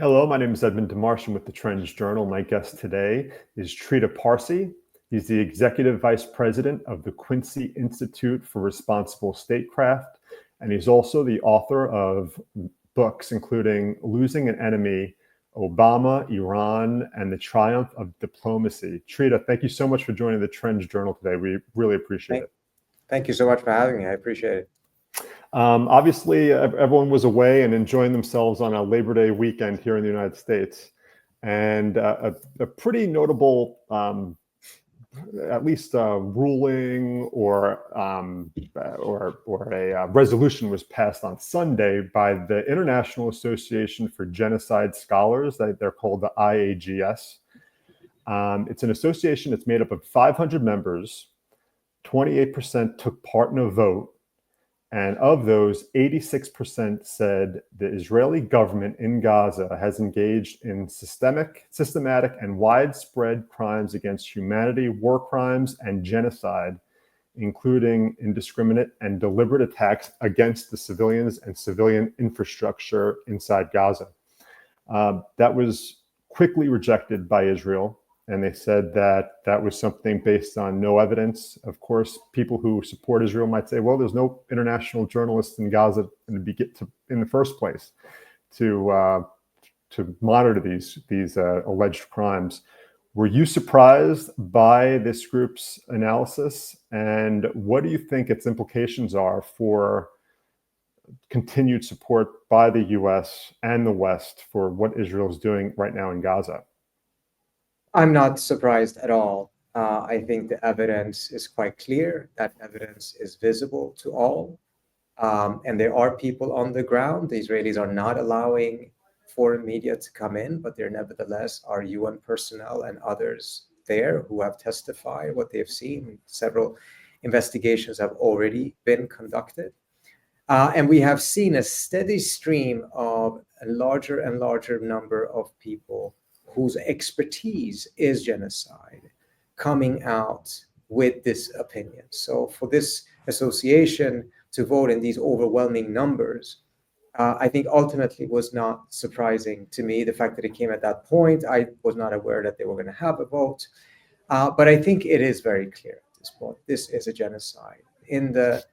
Hello, my name is Edmund Demartian with the Trends Journal. My guest today is Trita Parsi. He's the Executive Vice President of the Quincy Institute for Responsible Statecraft, and he's also the author of books including Losing an Enemy, Obama, Iran, and the Triumph of Diplomacy. Trita, thank you so much for joining the Trends Journal today. We really appreciate it. Thank you so much for having me. I appreciate it. Obviously, everyone was away and enjoying themselves on a Labor Day weekend here in the United States. And a pretty notable, at least ruling or a resolution was passed on Sunday by the International Association for Genocide Scholars. They're called the IAGS. It's an association that's made up of 500 members. 28% took part in a vote. And of those, 86% said the Israeli government in Gaza has engaged in systematic, and widespread crimes against humanity, war crimes, and genocide, including indiscriminate and deliberate attacks against the civilians and civilian infrastructure inside Gaza. That was quickly rejected by Israel. And they said that that was something based on no evidence. Of course, people who support Israel might say, well, there's no international journalists in Gaza in the first place to monitor these alleged crimes. Were you surprised by this group's analysis? And what do you think its implications are for continued support by the US and the West for what Israel is doing right now in Gaza? I'm not surprised at all. I think the evidence is quite clear. That evidence is visible to all. And there are people on the ground. The Israelis are not allowing foreign media to come in, but there nevertheless are UN personnel and others there who have testified what they've seen. Several investigations have already been conducted. And we have seen a steady stream of a larger and larger number of people whose expertise is genocide coming out with this opinion. So for this association to vote in these overwhelming numbers, I think ultimately was not surprising to me. The fact that it came at that point, I was not aware that they were going to have a vote. But I think it is very clear at this point, this is a genocide. In the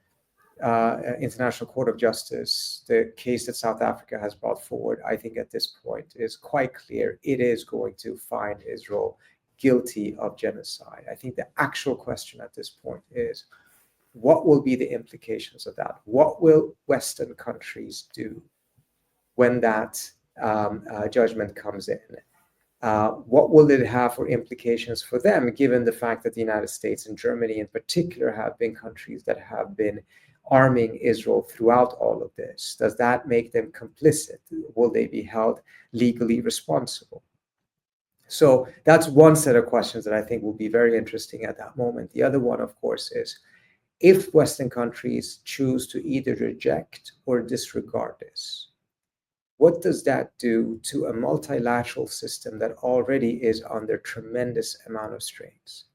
International Court of Justice, the case that South Africa has brought forward, I think at this point is quite clear. It is going to find Israel guilty of genocide. I think the actual question at this point is, what will be the implications of that? What will Western countries do when that judgment comes in? What will it have for implications for them, given the fact that the United States and Germany in particular have been countries that have been arming Israel throughout all of this? Does that make them complicit? Will they be held legally responsible? So that's one set of questions that I think will be very interesting at that moment. The other one, of course, is if Western countries choose to either reject or disregard this, what does that do to a multilateral system that already is under tremendous amount of strains?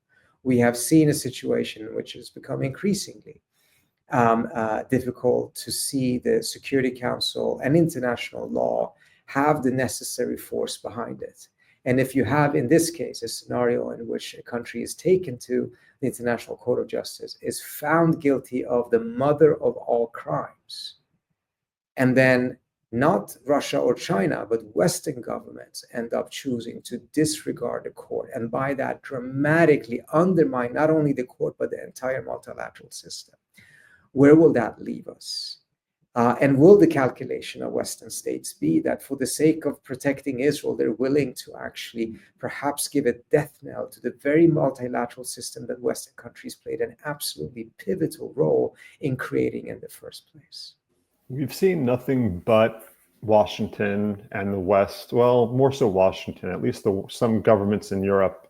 We have seen a situation which has become increasingly difficult to see the Security Council and international law have the necessary force behind it. And if you have, in this case, a scenario in which a country is taken to the International Court of Justice, is found guilty of the mother of all crimes, and then not Russia or China, but Western governments end up choosing to disregard the court, and by that dramatically undermine not only the court, but the entire multilateral system. Where will that leave us? And will the calculation of Western states be that for the sake of protecting Israel, they're willing to actually perhaps give a death knell to the very multilateral system that Western countries played an absolutely pivotal role in creating in the first place? We've seen nothing but Washington and the West, well, more so Washington, at least some governments in Europe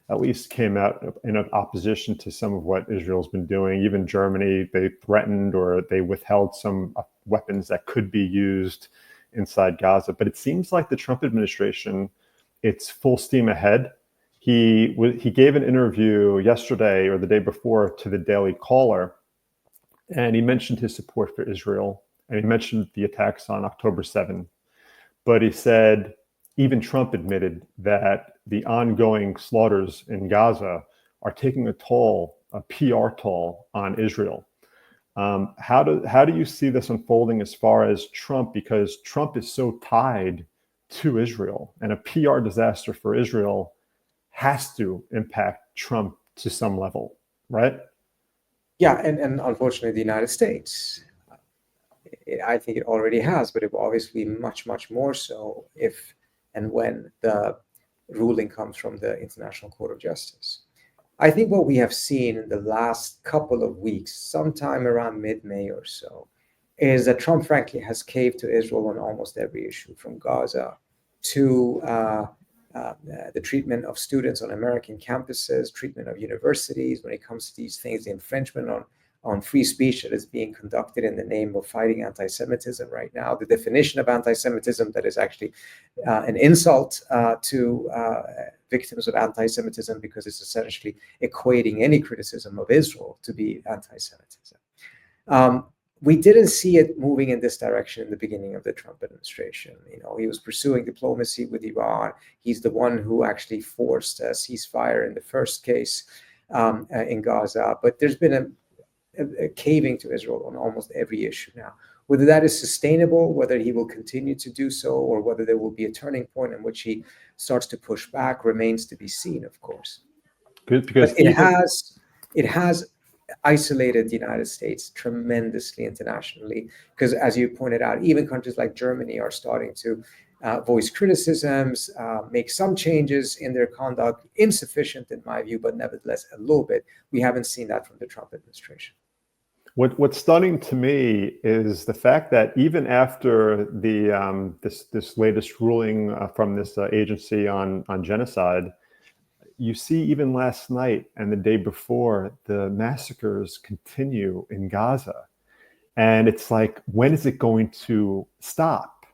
at least came out in opposition to some of what Israel's been doing. Even Germany, they threatened or they withheld some weapons that could be used inside Gaza. But it seems like the Trump administration, it's full steam ahead. He gave an interview yesterday or the day before to the Daily Caller, and he mentioned his support for Israel, and he mentioned the attacks on October 7th. But he said even Trump admitted that the ongoing slaughters in Gaza are taking a toll, a PR toll on Israel. How do you see this unfolding as far as Trump? Because Trump is so tied to Israel, and a PR disaster for Israel has to impact Trump to some level, right? Yeah, and unfortunately, the United States, I think it already has, but it will obviously be much, much more so if and when the ruling comes from the International Court of Justice. I think what we have seen in the last couple of weeks, sometime around mid-May or so, is that Trump, frankly, has caved to Israel on almost every issue, from Gaza to the treatment of students on American campuses, treatment of universities. When it comes to these things, the infringement on free speech that is being conducted in the name of fighting anti-Semitism right now, the definition of anti-Semitism that is actually an insult to victims of anti-Semitism, because it's essentially equating any criticism of Israel to be anti-Semitism. We didn't see it moving in this direction in the beginning of the Trump administration. You know, he was pursuing diplomacy with Iran. He's the one who actually forced a ceasefire in the first case in Gaza. But there's been a caving to Israel on almost every issue now. Whether that is sustainable, whether he will continue to do so, or whether there will be a turning point in which he starts to push back remains to be seen, of course. Because but it has isolated the United States tremendously internationally, because, as you pointed out, even countries like Germany are starting to voice criticisms, make some changes in their conduct, insufficient in my view, but nevertheless a little bit. We haven't seen that from the Trump administration. What's stunning to me is the fact that even after the this latest ruling from this agency on genocide, you see even last night and the day before, the massacres continue in Gaza. And it's like, when is it going to stop?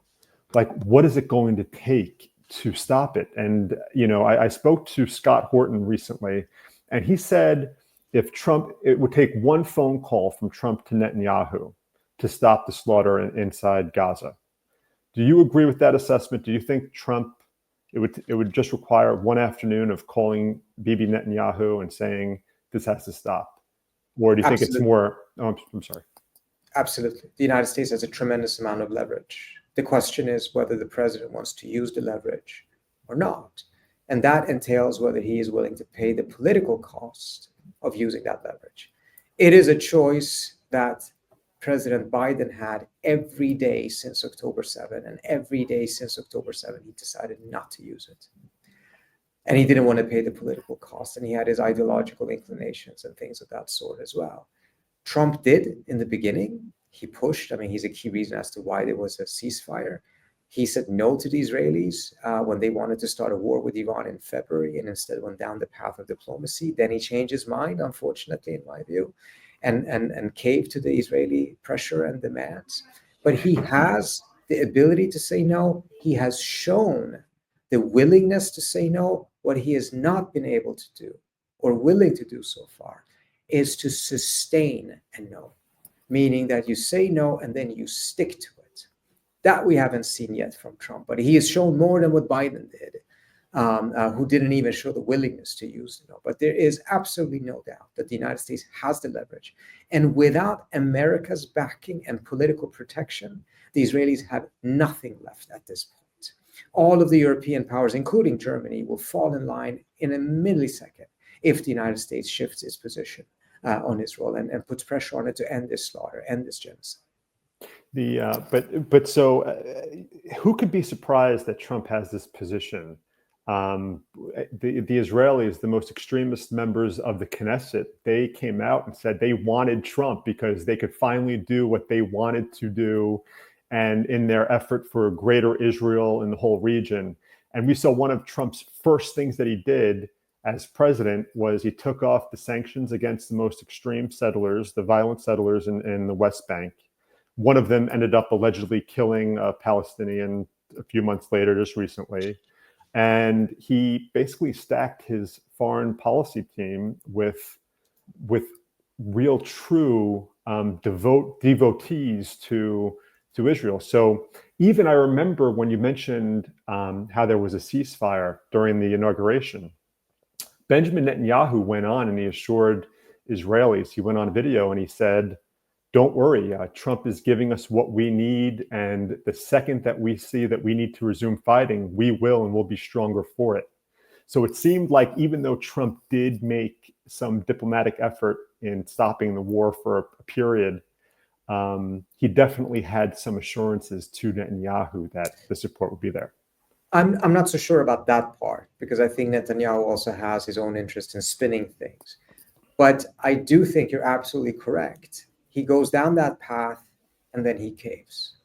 Like, what is it going to take to stop it? And, you know, I spoke to Scott Horton recently, and he said if Trump, it would take one phone call from Trump to Netanyahu to stop the slaughter inside Gaza. Do you agree with that assessment? Do you think Trump, it would just require one afternoon of calling Bibi Netanyahu and saying this has to stop? Or do you think it's more? Oh, I'm sorry. Absolutely. The United States has a tremendous amount of leverage. The question is whether the president wants to use the leverage or not. And that entails whether he is willing to pay the political cost of using that leverage. It is a choice that President Biden had every day since October 7, and every day since October 7, he decided not to use it. And he didn't want to pay the political cost, and he had his ideological inclinations and things of that sort as well. Trump did in the beginning. He pushed. I mean, he's a key reason as to why there was a ceasefire. He said no to the Israelis when they wanted to start a war with Iran in February, and instead went down the path of diplomacy. Then he changed his mind, unfortunately, in my view, and caved to the Israeli pressure and demands. But he has the ability to say no. He has shown the willingness to say no. What he has not been able to do, or willing to do so far, is to sustain a no, meaning that you say no and then you stick to it. That we haven't seen yet from Trump, but he has shown more than what Biden did, who didn't even show the willingness to use the no. But there is absolutely no doubt that the United States has the leverage. And without America's backing and political protection, the Israelis have nothing left at this point. All of the European powers, including Germany, will fall in line in a millisecond if the United States shifts its position on Israel and puts pressure on it to end this slaughter, end this genocide. Who could be surprised that Trump has this position? The Israelis, the most extremist members of the Knesset, they came out and said they wanted Trump because they could finally do what they wanted to do, and in their effort for a greater Israel in the whole region. And we saw one of Trump's first things that he did as president was he took off the sanctions against the most extreme settlers, the violent settlers in the West Bank. One of them ended up allegedly killing a Palestinian a few months later, just recently. And he basically stacked his foreign policy team with real, true devotees to to Israel. So even I remember when you mentioned how there was a ceasefire during the inauguration, Benjamin Netanyahu went on and he assured Israelis, he went on video and he said, don't worry, Trump is giving us what we need. And the second that we see that we need to resume fighting, we will, and we'll be stronger for it. So it seemed like even though Trump did make some diplomatic effort in stopping the war for a period, he definitely had some assurances to Netanyahu that the support would be there. I'm not so sure about that part, because I think Netanyahu also has his own interest in spinning things. But I do think you're absolutely correct. He goes down that path and then he caves.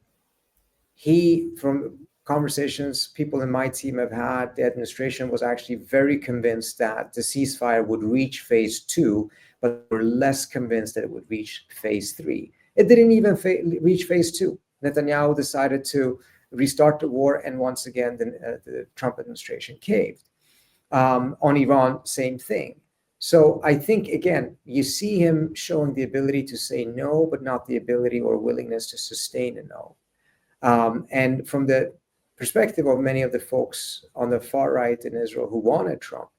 From conversations people in my team have had, the administration was actually very convinced that the ceasefire would reach phase 2, but were less convinced that it would reach phase 3. It didn't even reach phase 2. Netanyahu decided to restart the war, and once again, the Trump administration caved. On Iran, same thing. So I think, again, you see him showing the ability to say no, but not the ability or willingness to sustain a no. And from the perspective of many of the folks on the far right in Israel who wanted Trump,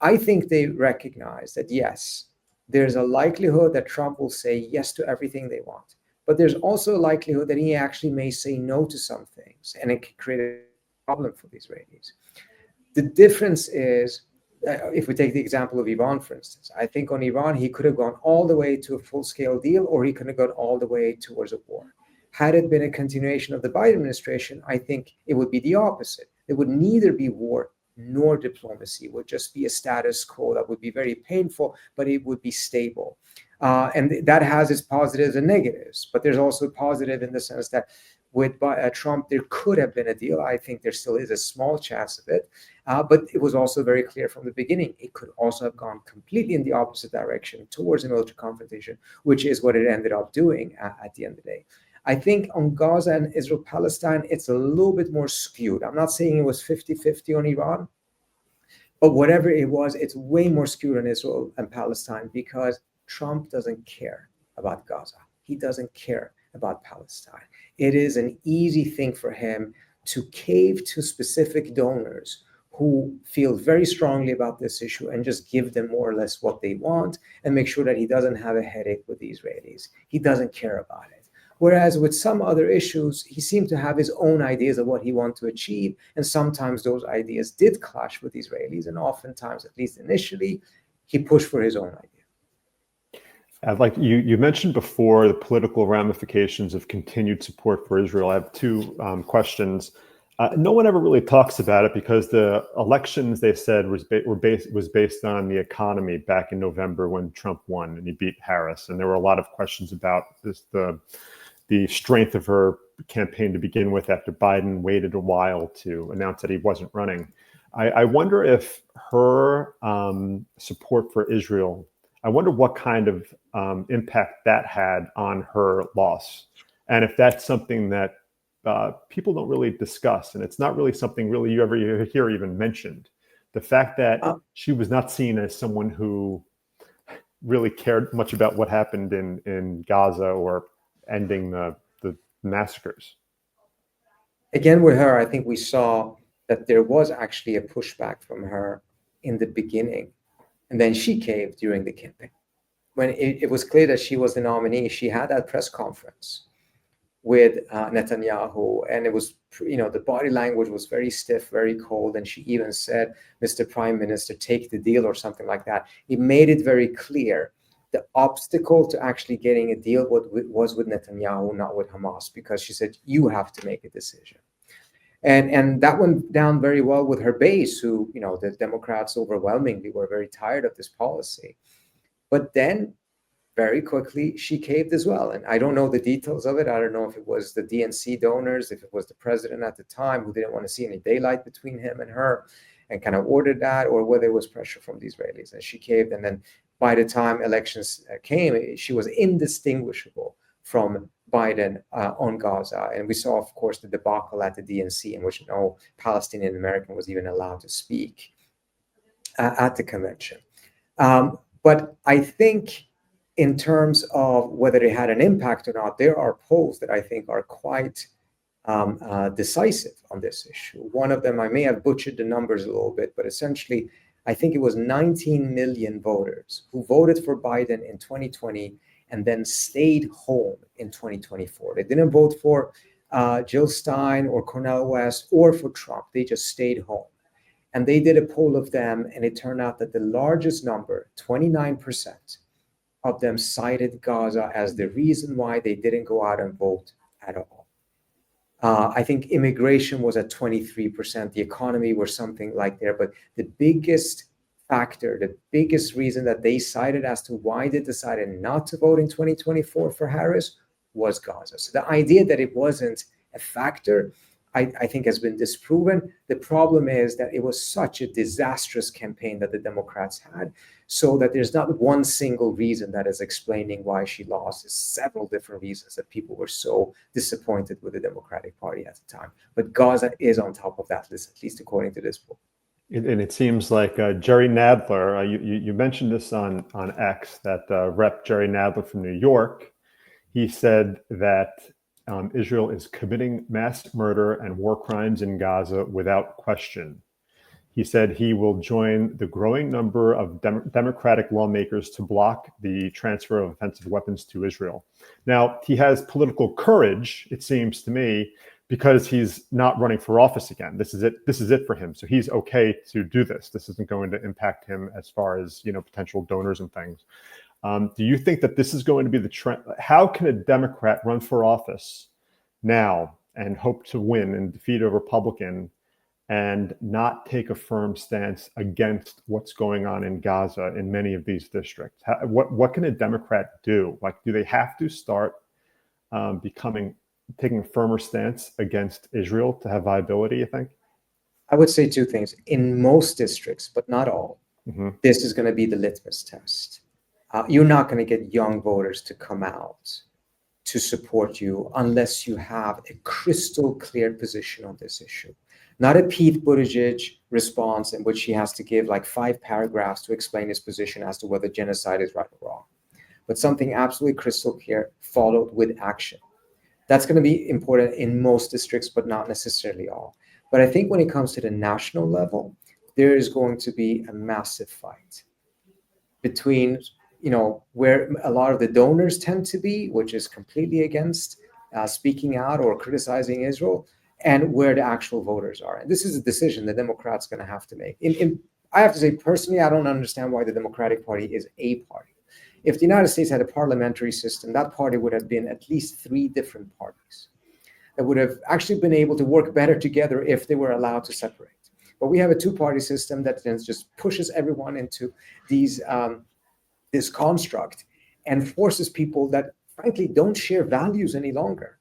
I think they recognize that, yes, there's a likelihood that Trump will say yes to everything they want. But there's also a likelihood that he actually may say no to some things, and it can create a problem for the Israelis. The difference is, if we take the example of Iran, for instance, I think on Iran, he could have gone all the way to a full-scale deal, or he could have gone all the way towards a war. Had it been a continuation of the Biden administration, I think it would be the opposite. It would neither be war nor diplomacy. It would just be a status quo that would be very painful, but it would be stable. And that has its positives and negatives. But there's also positive in the sense that with Trump, there could have been a deal. I think there still is a small chance of it. But it was also very clear from the beginning, it could also have gone completely in the opposite direction towards a military confrontation, which is what it ended up doing at the end of the day. I think on Gaza and Israel-Palestine, it's a little bit more skewed. I'm not saying it was 50-50 on Iran, but whatever it was, it's way more skewed on Israel and Palestine, because Trump doesn't care about Gaza. He doesn't care about Palestine. It is an easy thing for him to cave to specific donors who feel very strongly about this issue and just give them more or less what they want and make sure that he doesn't have a headache with the Israelis. He doesn't care about it. Whereas with some other issues, he seemed to have his own ideas of what he wanted to achieve. And sometimes those ideas did clash with Israelis. And oftentimes, at least initially, he pushed for his own idea. Like you mentioned before, the political ramifications of continued support for Israel. I have two questions. No one ever really talks about it because the elections, they said, was based on the economy back in November when Trump won and he beat Harris. And there were a lot of questions about the strength of her campaign to begin with after Biden waited a while to announce that he wasn't running. I wonder if her support for Israel, I wonder what kind of impact that had on her loss. And if that's something that people don't really discuss, and it's not really something really you ever hear even mentioned. The fact that she was not seen as someone who really cared much about what happened in Gaza or ending the massacres. Again, with her, I think we saw that there was actually a pushback from her in the beginning, and then she caved during the campaign. When it was clear that she was the nominee, she had that press conference with Netanyahu, and it was, the body language was very stiff, very cold, and she even said, "Mr. Prime Minister, take the deal," or something like that. It made it very clear the obstacle to actually getting a deal was with Netanyahu, not with Hamas, because she said, "You have to make a decision." And that went down very well with her base, who, the Democrats overwhelmingly were very tired of this policy. But then very quickly, she caved as well. And I don't know the details of it. I don't know if it was the DNC donors, if it was the president at the time who didn't want to see any daylight between him and her and kind of ordered that, or whether it was pressure from the Israelis. And she caved. And then by the time elections came, she was indistinguishable from Biden on Gaza. And we saw, of course, the debacle at the DNC in which no Palestinian American was even allowed to speak at the convention. But I think in terms of whether it had an impact or not, there are polls that I think are quite decisive on this issue. One of them, I may have butchered the numbers a little bit, but essentially, I think it was 19 million voters who voted for Biden in 2020 and then stayed home in 2024. They didn't vote for Jill Stein or Cornel West or for Trump. They just stayed home. And they did a poll of them, and it turned out that the largest number, 29%, of them cited Gaza as the reason why they didn't go out and vote at all. I think immigration was at 23%, the economy was something like there, but the biggest factor, the biggest reason that they cited as to why they decided not to vote in 2024 for Harris was Gaza. So the idea that it wasn't a factor, I think has been disproven. The problem is that it was such a disastrous campaign that the Democrats had, so that there's not one single reason that is explaining why she lost. There's several different reasons that people were so disappointed with the Democratic Party at the time. But Gaza is on top of that list, at least according to this book. And it seems like Jerry Nadler, you mentioned this on X, that Rep. Jerry Nadler from New York, he said that Israel is committing mass murder and war crimes in Gaza without question. He said he will join the growing number of Democratic lawmakers to block the transfer of offensive weapons to Israel. Now, he has political courage, it seems to me, because he's not running for office again. This is it. This is it for him. So he's okay to do this. This isn't going to impact him as far as, potential donors and things. Do you think that this is going to be the trend? How can a Democrat run for office now and hope to win and defeat a Republican and not take a firm stance against what's going on in Gaza in many of these districts? What can a Democrat do? Like, do they have to start taking a firmer stance against Israel to have viability, you think? I would say two things. In most districts, but not all, this is going to be the litmus test. You're not going to get young voters to come out to support you unless you have a crystal clear position on this issue. Not a Pete Buttigieg response in which he has to give like 5 paragraphs to explain his position as to whether genocide is right or wrong, but something absolutely crystal clear followed with action. That's going to be important in most districts, but not necessarily all. But I think when it comes to the national level, there is going to be a massive fight between, where a lot of the donors tend to be, which is completely against speaking out or criticizing Israel, and where the actual voters are. And this is a decision the Democrats are going to have to make. I have to say, personally, I don't understand why the Democratic Party is a party. If the United States had a parliamentary system, that party would have been at least 3 different parties that would have actually been able to work better together if they were allowed to separate. But we have a 2-party system that then just pushes everyone into this construct and forces people that frankly don't share values any longer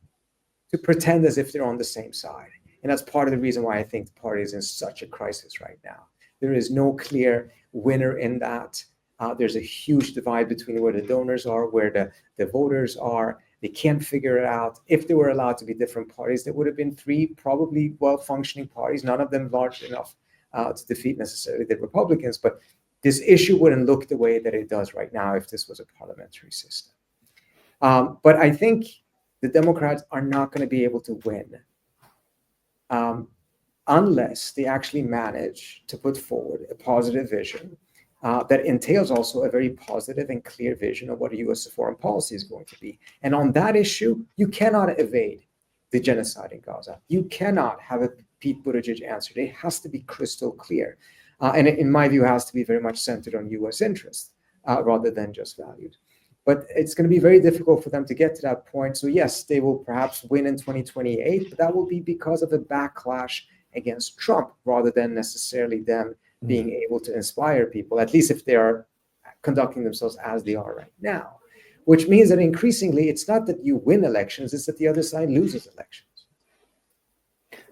to pretend as if they're on the same side. And that's part of the reason why I think the party is in such a crisis right now. There is no clear winner in that. There's a huge divide between where the donors are, where the voters are. They can't figure it out. If they were allowed to be different parties, there would have been 3 probably well-functioning parties, none of them large enough to defeat necessarily the Republicans. But this issue wouldn't look the way that it does right now if this was a parliamentary system. But I think the Democrats are not going to be able to win unless they actually manage to put forward a positive vision that entails also a very positive and clear vision of what a U.S. foreign policy is going to be. And on that issue, you cannot evade the genocide in Gaza. You cannot have a Pete Buttigieg answer. It has to be crystal clear. And in my view, it has to be very much centered on U.S. interests rather than just values. But it's going to be very difficult for them to get to that point. So yes, they will perhaps win in 2028, but that will be because of the backlash against Trump rather than necessarily them being able to inspire people, at least if they are conducting themselves as they are right now, which means that increasingly it's not that you win elections, it's that the other side loses elections.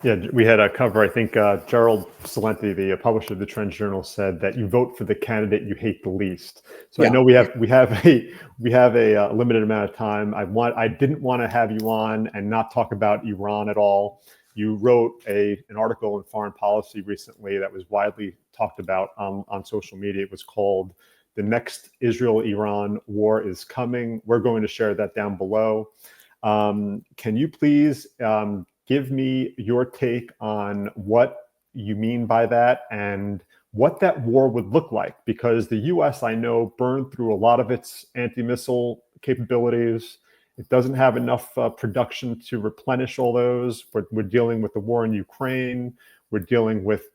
Yeah, we had a cover, I think Gerald Salenti, the publisher of the Trends Journal, said that you vote for the candidate you hate the least. So yeah. I know we have a limited amount of time. I didn't want to have you on and not talk about Iran at all. You wrote an article in Foreign Policy recently that was widely talked about on social media. It was called The next Israel-Iran war is coming. We're going to share that down below. Can you please give me your take on what you mean by that and what that war would look like? Because the US, I know, burned through a lot of its anti-missile capabilities. It doesn't have enough production to replenish all those. We're dealing with the war in Ukraine. We're dealing with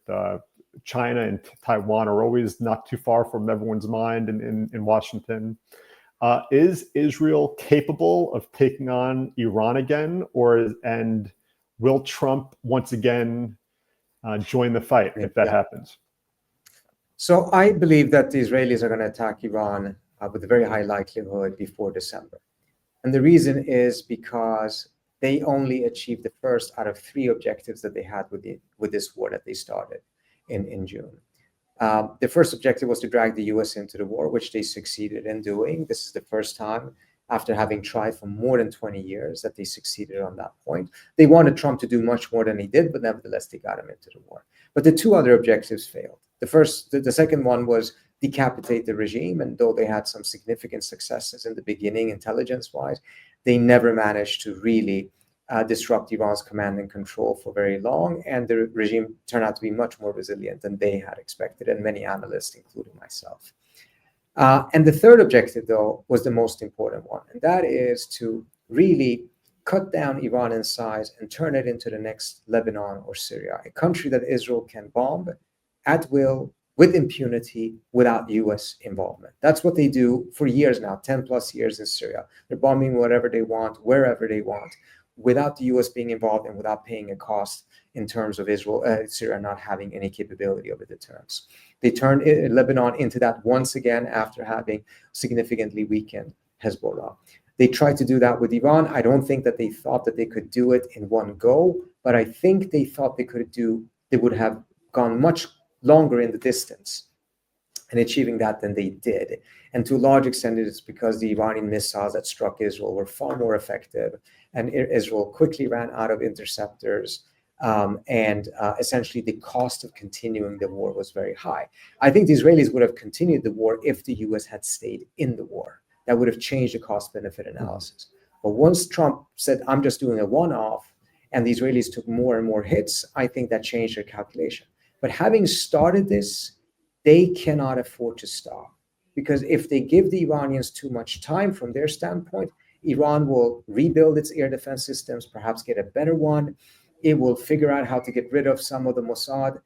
China and Taiwan are always not too far from everyone's mind in Washington. Is Israel capable of taking on Iran again, and will Trump once again join the fight if that happens? So I believe that the Israelis are going to attack Iran with a very high likelihood before December. And the reason is because they only achieved the first out of 3 objectives that they had with this war that they started in June. The first objective was to drag the US into the war, which they succeeded in doing. This is the first time after having tried for more than 20 years that they succeeded on that point. They wanted Trump to do much more than he did, but nevertheless, they got him into the war. But the 2 other objectives failed. The second one was decapitate the regime, and though they had some significant successes in the beginning, intelligence-wise, they never managed to really disrupt Iran's command and control for very long, and the regime turned out to be much more resilient than they had expected, and many analysts, including myself. And the third objective, though, was the most important one, and that is to really cut down Iran in size and turn it into the next Lebanon or Syria, a country that Israel can bomb at will, with impunity, without US involvement. That's what they do for years now, 10 plus years in Syria. They're bombing whatever they want, wherever they want, without the US being involved and without paying a cost in terms of Syria not having any capability of a deterrence. They turned Lebanon into that once again after having significantly weakened Hezbollah. They tried to do that with Iran. I don't think that they thought that they could do it in one go, but I think they thought they would have gone much longer in the distance in achieving that than they did. And to a large extent, it is because the Iranian missiles that struck Israel were far more effective, and Israel quickly ran out of interceptors, and essentially the cost of continuing the war was very high. I think the Israelis would have continued the war if the US had stayed in the war. That would have changed the cost-benefit analysis. But once Trump said, I'm just doing a one-off, and the Israelis took more and more hits, I think that changed their calculation. But having started this, they cannot afford to stop. Because if they give the Iranians too much time from their standpoint, Iran will rebuild its air defense systems, perhaps get a better one. It will figure out how to get rid of some of the Mossad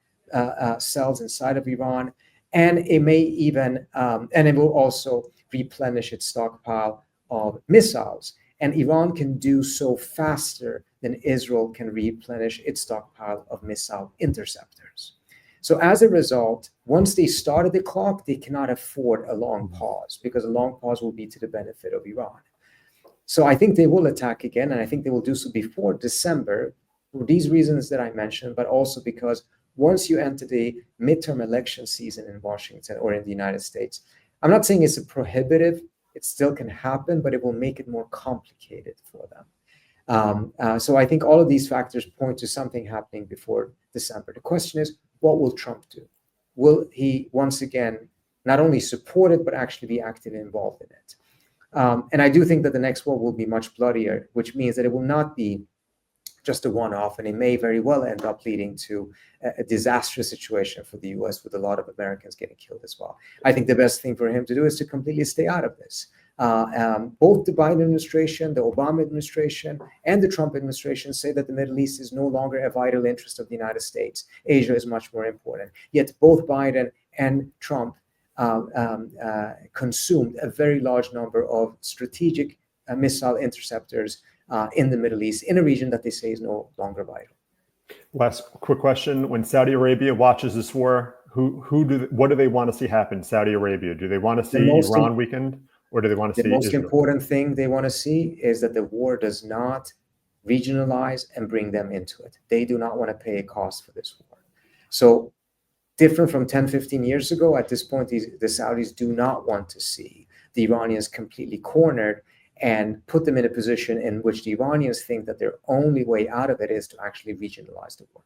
cells inside of Iran. And it may even, and it will also replenish its stockpile of missiles. And Iran can do so faster than Israel can replenish its stockpile of missile interceptors. So as a result, once they started the clock, they cannot afford a long pause, because a long pause will be to the benefit of Iran. So I think they will attack again, and I think they will do so before December for these reasons that I mentioned, but also because once you enter the midterm election season in Washington or in the United States, I'm not saying it's a prohibitive, it still can happen, but it will make it more complicated for them. So I think all of these factors point to something happening before December. The question is, what will Trump do? Will he once again not only support it, but actually be actively involved in it? And I do think that the next war will be much bloodier, which means that it will not be just a one-off, and it may very well end up leading to a disastrous situation for the US, with a lot of Americans getting killed as well. I think the best thing for him to do is to completely stay out of this. Both the Biden administration, the Obama administration, and the Trump administration say that the Middle East is no longer a vital interest of the United States. Asia is much more important. Yet both Biden and Trump consumed a very large number of strategic missile interceptors in the Middle East, in a region that they say is no longer vital. Last quick question. When Saudi Arabia watches this war, what do they want to see happen? Saudi Arabia, do they want to see Iran weakened, or do they want to see the most Israel? important thing they want to see is that the war does not regionalize and bring them into it. They do not want to pay a cost for this war. So different from 10, 15 years ago, at this point, the Saudis do not want to see the Iranians completely cornered and put them in a position in which the Iranians think that their only way out of it is to actually regionalize the war.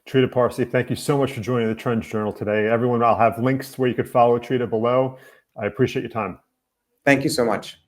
Trita Parsi, thank you so much for joining the Trends Journal today. Everyone, I'll have links where you could follow Trita below. I appreciate your time. Thank you so much.